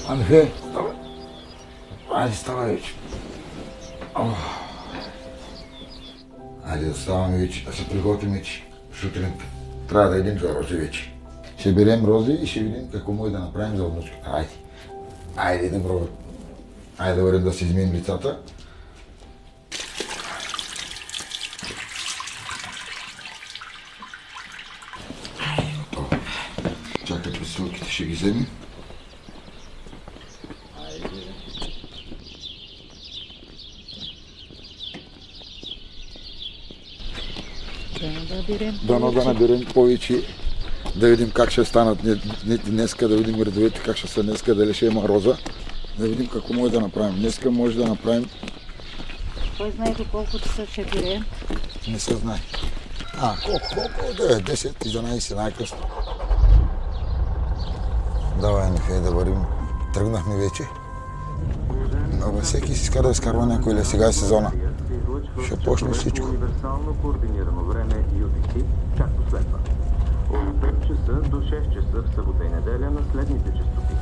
Анхе, ставай. Айде, ставай вече. Айде да ставаме вече, да се приготвим вече сутринта. Трябва да идем за рози вече. Ще берем рози и ще видим какво може да направим за внучката. Айде. Айде да пробваме. Айде да вървим да си измием лицата. Готово. Чакай пресилките, ще ги вземем. Дано да наберем повече, да видим как ще станат днеска, да видим редовете как ще са днеска, дали ще има роза, да видим какво може да направим. Днеска може да направим... Кой знае до колко часа ще бире? Не се знае. Колко да е? 10-11 най-късно. Давай, Нефе, да вървим. Тръгнахме вече. Абе, всеки си иска да изкарва някой, или сега е сезона. Ще почне всичко. Универсално координирано време и обектив, както следва. От 5 часа до 6 часа в събота и неделя на следните честоти.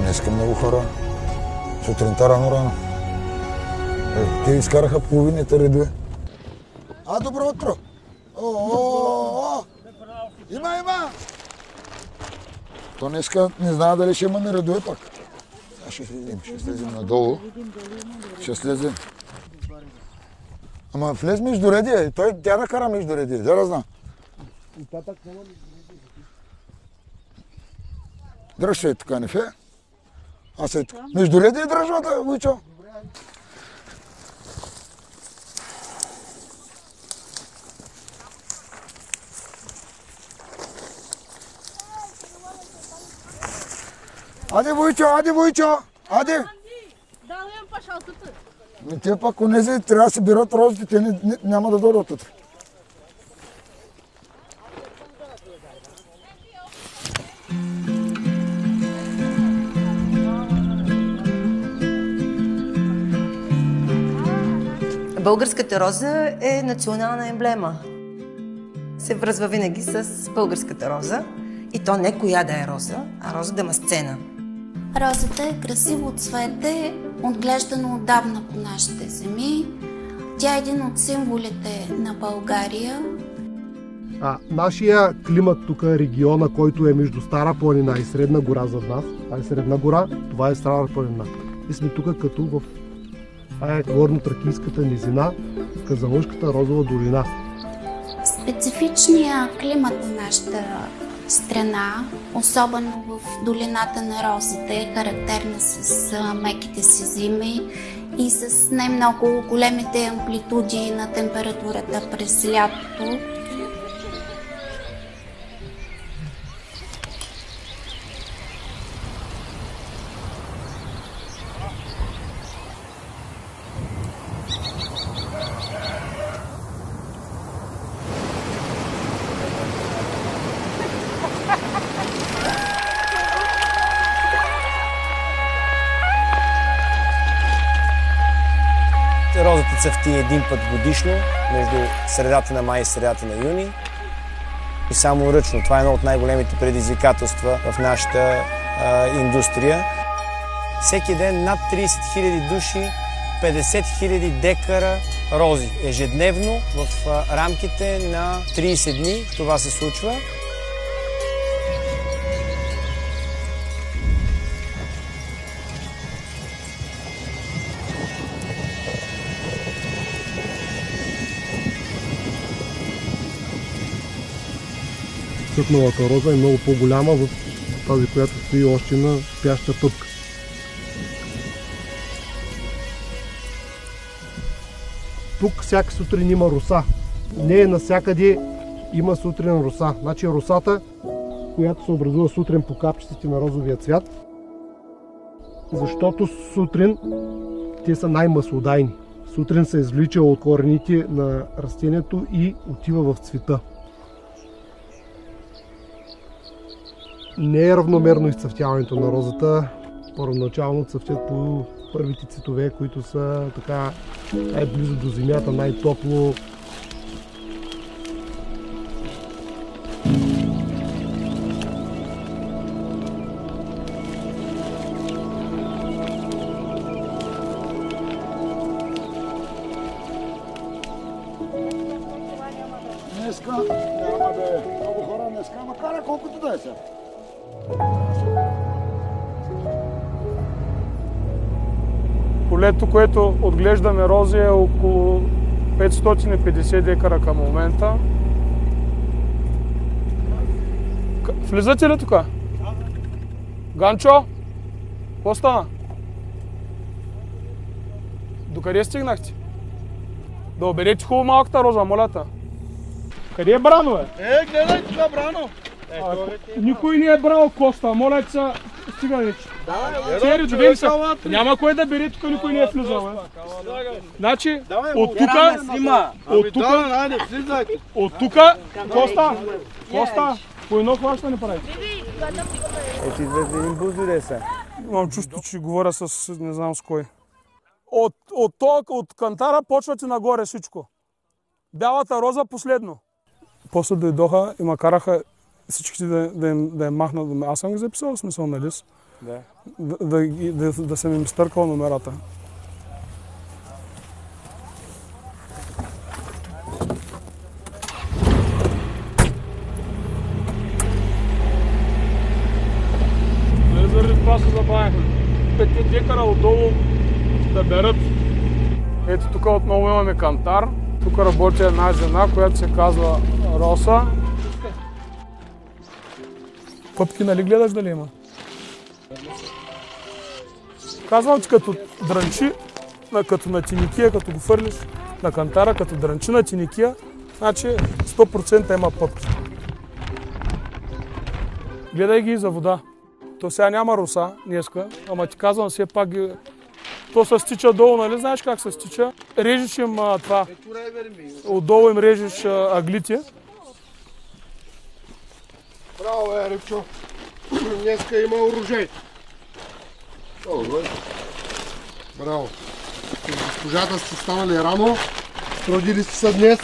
Днеска много хора. Сутринта рано. Те изкараха половината редове. Добро утро! Има! То днеска не знае дали ще имаме редове пак. Ще видим, ще слезем надолу. Ще слезем. Ама влез междуредие, тя да кара междуредие, да знам. Дръж се тук, Нефе. Аз е тук. Междуредие дръжвата, Войчо. Аде, Войчо! Аде! Те пак онези трябва да си берат розите, те няма да дойдат тут. Българската роза е национална емблема. Се връзва винаги с българската роза. И то не коя да е роза, а роза дамасцена. Розата е красиво цвете, отглеждано отдавна по нашите земи. Тя е един от символите на България. Нашия климат тук е региона, който е между Стара планина и Средна гора зад нас. Средна гора, това е Стара планина. И сме тук като в горно-тракийската низина, в Казанлъшката розова долина. Специфичният климат на нашата страна, особено в долината на розите, е характерна с меките си зими и с не много големите амплитуди на температурата през лятото. Розата цъфти един път годишно, между средата на май и средата на юни. И само ръчно. Това е едно от най-големите предизвикателства в нашата индустрия. Всеки ден над 30 000 души, 50 000 декара рози. Ежедневно в рамките на 30 дни това се случва. Цъкналата роза е много по-голяма от тази, която стои още на спяща пъпка. Тук всяка сутрин има роса. Не е навсякъде има сутрин роса. Значи росата която се образува сутрин по капчиците на розовия цвят, защото сутрин те са най-маслодайни. Сутрин се извлича от корените на растението и отива в цвета. Не е равномерно изцъфтяването на розата. Първоначално цъфтят по първите цветове, които са така най-близо до земята, най-топло. Днеска няма да е много хора днеска, макар колкото да е сега. Полето, което отглеждаме рози, е около 550 декара към момента. Влизате ли тук? Ганчо? Какво стана? Докъде стигнахте? Да оберете хубаво малката роза, молята. Къде е Брано, бе? Гледай тук, Брано! Никой не е брал Коста, моля ти се, стига вече. Цери, довели се. Няма кой да бере, тук никой не е влизал, бе. Значи, от тука, Коста, по едно хващане прави. Ето идват един бус дойде се. Имам чувство, че говоря с не знам с кой. От кантара почвате нагоре всичко. Бялата роза последно. После дойдоха и ме караха всичките да я махнат. Аз съм ги записал в смисъл на лист. Да съм им стъркал номерата. Заради това се забавихме. 5 декара отдолу да берат. Ето тук отново имаме кантар. Тук работи една жена, която се казва Роса. Пъпки, нали гледаш дали има? Казвам, че като дрънчи, като на тиникия, като го фърлиш на кантара, като дрънчи на тиникия, значи 100% има пъпки. Гледай ги за вода. То сега няма роса днеска, ама ти казвам, все пак ги... То се стича долу, нали? Знаеш как се стича? Режеш им това. Отдолу им режеш аглите. Браво, Ерикчо! Днеска има урожай. Браво! Госпожата сте станали рано, трудили сте се днес.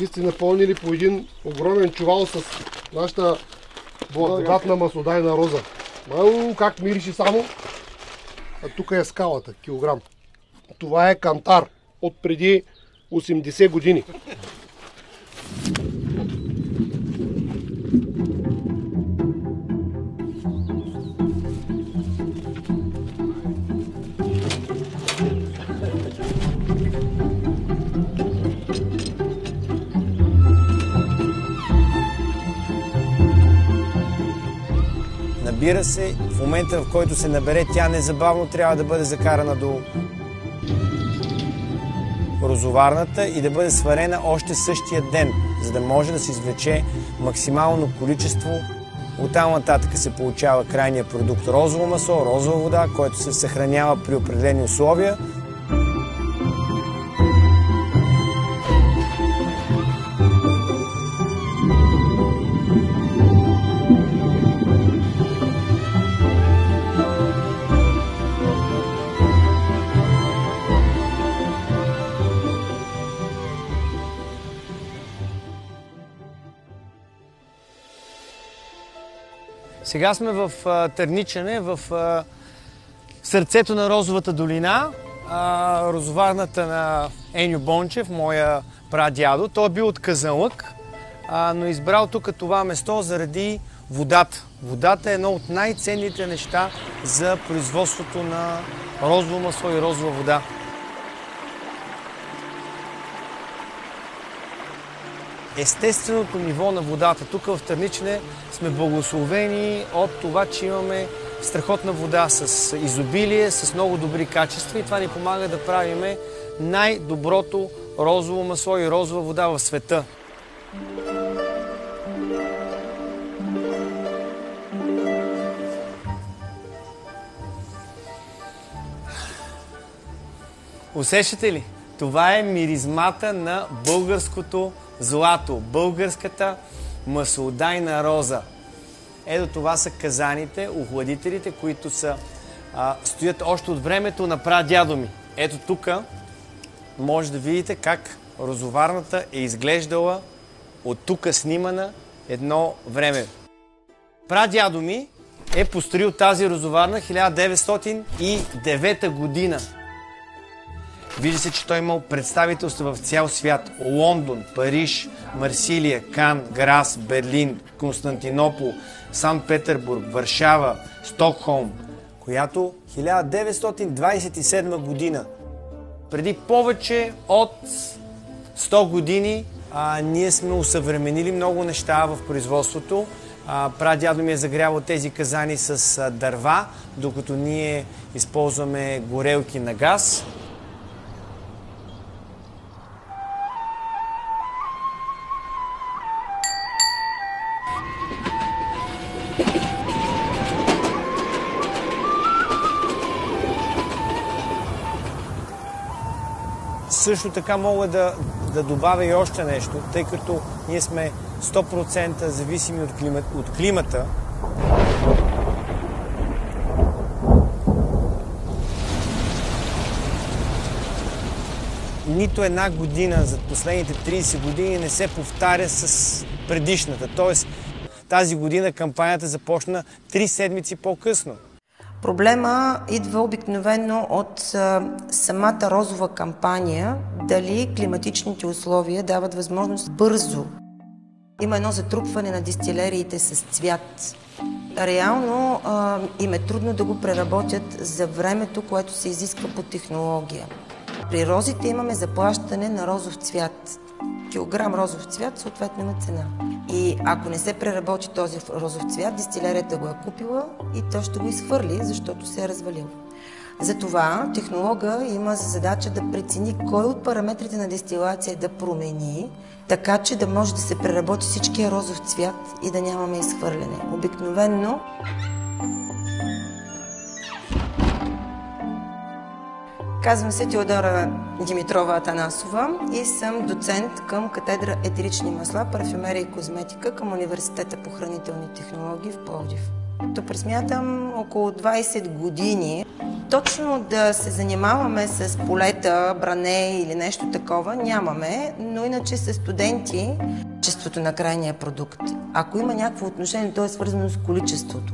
И сте напълнили по един огромен чувал с нашата благодатна маслодайна роза. Мало как мирише само. А тук е скалата, килограм. Това е кантар от преди 80 години. Набира се, в момента в който се набере, тя незабавно трябва да бъде закарана до розоварната и да бъде сварена още същия ден, за да може да се извлече максимално количество. Оттам нататък се получава крайния продукт розово масло, розова вода, който се съхранява при определени условия. Сега сме в Търничене, в сърцето на Розовата долина, розоварната на Еньо Бончев, моя прадядо. Той е бил от Казанлък, но избрал тук това место заради водата. Водата е едно от най-ценните неща за производството на розово масло и розова вода. Естественото ниво на водата. Тук в Търничене сме благословени от това, че имаме страхотна вода с изобилие, с много добри качества и това ни помага да правим най-доброто розово масло и розова вода в света. Усещате ли? Това е миризмата на българското злато, българската маслодайна роза. Ето това са казаните, охладителите, които стоят още от времето на прадядо ми. Ето тук може да видите как розоварната е изглеждала от тук снимана едно време. Прадядо ми е построил тази розоварна 1909 година. Вижда се, че той имал представителство в цял свят. Лондон, Париж, Марсилия, Кан, Грас, Берлин, Константинопол, Санкт-Петербург, Варшава, Стокхолм, която 1927 година. Преди повече от 100 години ние сме усъвременили много неща в производството. Прадядо ми е загрявал тези казани с дърва, докато ние използваме горелки на газ. Също така мога да добавя и още нещо, тъй като ние сме 100% зависими от климата. Нито една година за последните 30 години не се повтаря с предишната. Тоест, тази година кампанията започна 3 седмици по-късно. Проблема идва обикновено от самата розова кампания, дали климатичните условия дават възможност бързо. Има едно затрупване на дистилериите с цвят. Реално им е трудно да го преработят за времето, което се изисква по технология. При розите имаме заплащане на розов цвят. Килограм розов цвят съответно има цена. И ако не се преработи този розов цвят, дистилерията го е купила и то ще го изхвърли, защото се е развалил. Затова технолога има за задача да прецени кой от параметрите на дестилация да промени, така че да може да се преработи всичкия розов цвят и да нямаме изхвърляне. Обикновенно казвам се Теодора Димитрова Атанасова и съм доцент към катедра етерични масла, парфюмерия и козметика към Университета по хранителни технологии в Пловдив. То пресмятам около 20 години. Точно да се занимаваме с полета, бране или нещо такова нямаме, но иначе с студенти качеството на крайния продукт. Ако има някакво отношение, то е свързано с количеството.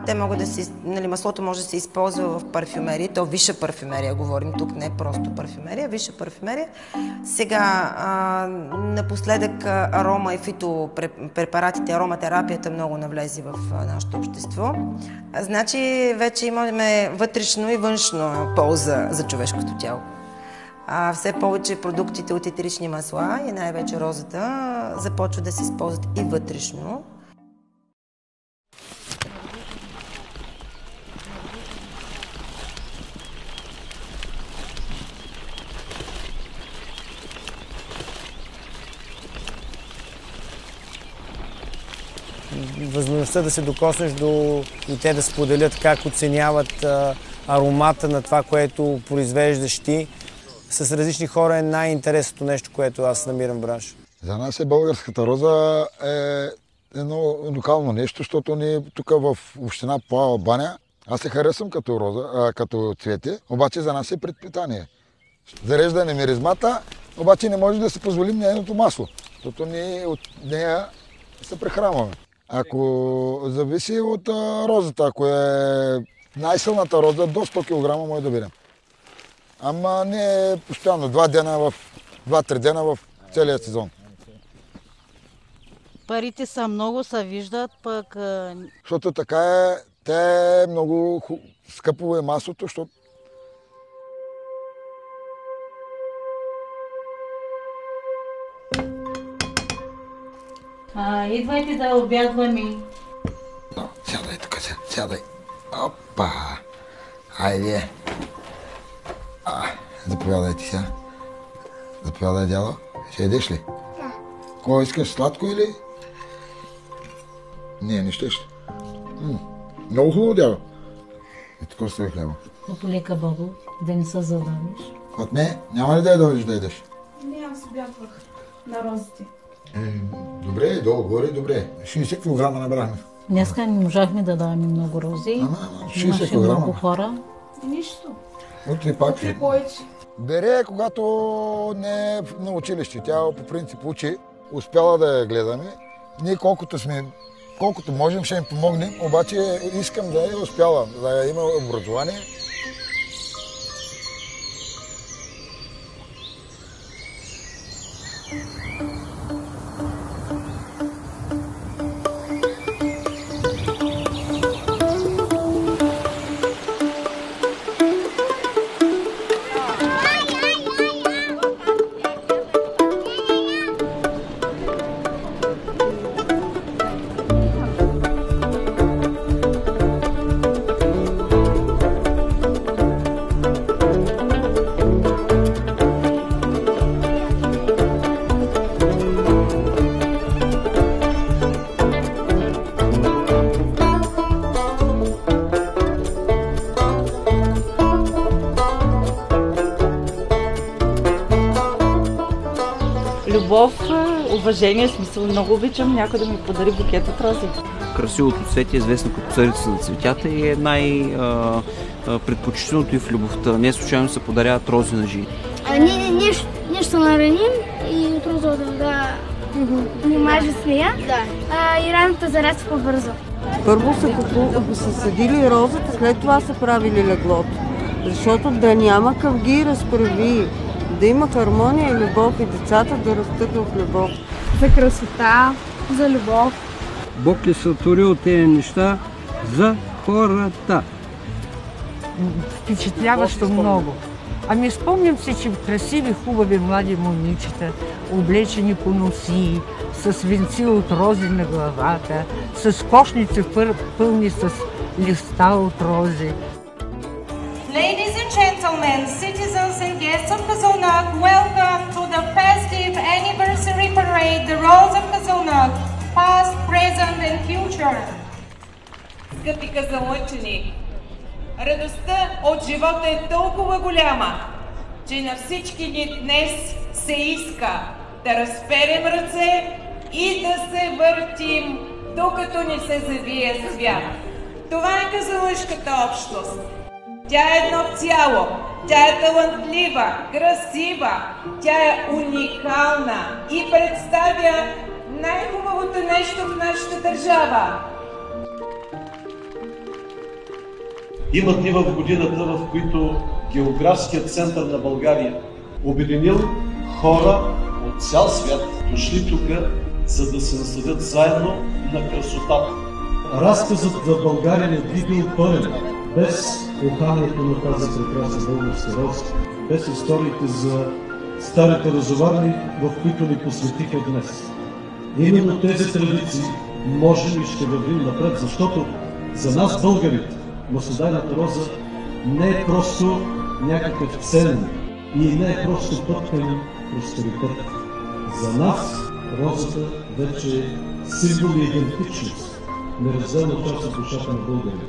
Те могат да се, маслото може да се използва в парфюмерия, то висша парфюмерия, говорим тук, не просто парфюмерия, висша парфюмерия. Сега, напоследък арома и фитопрепаратите, ароматерапията много навлезе в нашето общество. Значи вече имаме вътрешно и външно полза за човешкото тяло. Все повече продуктите от етерични масла и най-вече розата започват да се използват и вътрешно. Възможността да се докоснеш и те да споделят как оценяват аромата на това, което произвеждаш ти. С различни хора е най-интересното нещо, което аз намирам в бранша. За нас българската роза е едно уникално нещо, защото ние тук в община Плава баня, аз се харесвам като роза, като цвете, обаче за нас е предпитание. Зареждане миризмата, обаче не може да си позволим нейното масло, защото ние от нея се прехранваме. Ако зависи от розата, ако е най-силната роза, до 100 кг може да берем. Ама не е постоянно, 2-3 дена в целия сезон. Парите са много, се виждат, пък... Защото така е, те е много скъпо е маслото, защото... Идвайте да обядваме. Сядай тук, сядай. Опа! Хайде! Заповядай ти сега. Заповядай, дядо. Ще едеш ли? Да. Кой искаш, сладко или? Не щеш. Много хубаво, дядо. И така стои хляба. Полека бабо, да не се задавиш. Отне, няма ли да я дойдеш да ядеш? Не, аз обядвах на розите. Добре, долу-горе, добре. 60 кг набрахме. Днеска не можахме да даваме много рози. 60 Имаше кг. много хора. Нищо. Утре пак Утре повече. Бере, когато не е на училище. Тя по принцип учи. Успяла да я гледаме. Ние колкото можем, ще им помогнем, обаче искам да е успяла, да има образование. Любов, уважение, смисъл. Много обичам някой да ми подари букет от рози. Красивото цвете е известно като царица на цветята и е най-предпочитаното и в любовта. Не случайно се подаряват рози на жени. Ние ще се нараним и от розовата вода ни маже с нея и раната зараства по-бързо. Първо са съдили розата, след това са правили леглото. Защото да няма къвги и разправи, да има хармония и любов и децата да растат в любов. За красота, за любов. Бог ли се отворил тези неща за хората? Впечатляващо много. Ами спомням си, че красиви, хубави млади момичета, облечени по носи, с венци от рози на главата, с кошници пълни с листа от рози. Ladies and gentlemen, citizens and guests of Казанлък, welcome to the festive anniversary parade, the Rose of Казанлък, past, present and future. Скъпи казанлъчани, радостта от живота е толкова голяма, че на всички ни днес се иска да разперем ръце и да се въртим, докато ни се завие свят. Това е казанлъшката общност. Тя е едно цяло, тя е талантлива, красива, тя е уникална и представя най-хубавото нещо в нашата държава. Има дни в годината, в които географският център на България обединил хора от цял свят, дошли тук, за да се насладят заедно на красотата. Разказът за България не би бил пълен без уханието на тази прекрасна българска роза, без историите за старите розоварни, в които ни посветиха днес. Именно тези традиции можем и ще вървим напред, защото за нас, българите, маслодайната роза не е просто някакъв цен и не е просто път към просперитет. За нас розата вече е символ и идентичност, неразделна част от душата на българите.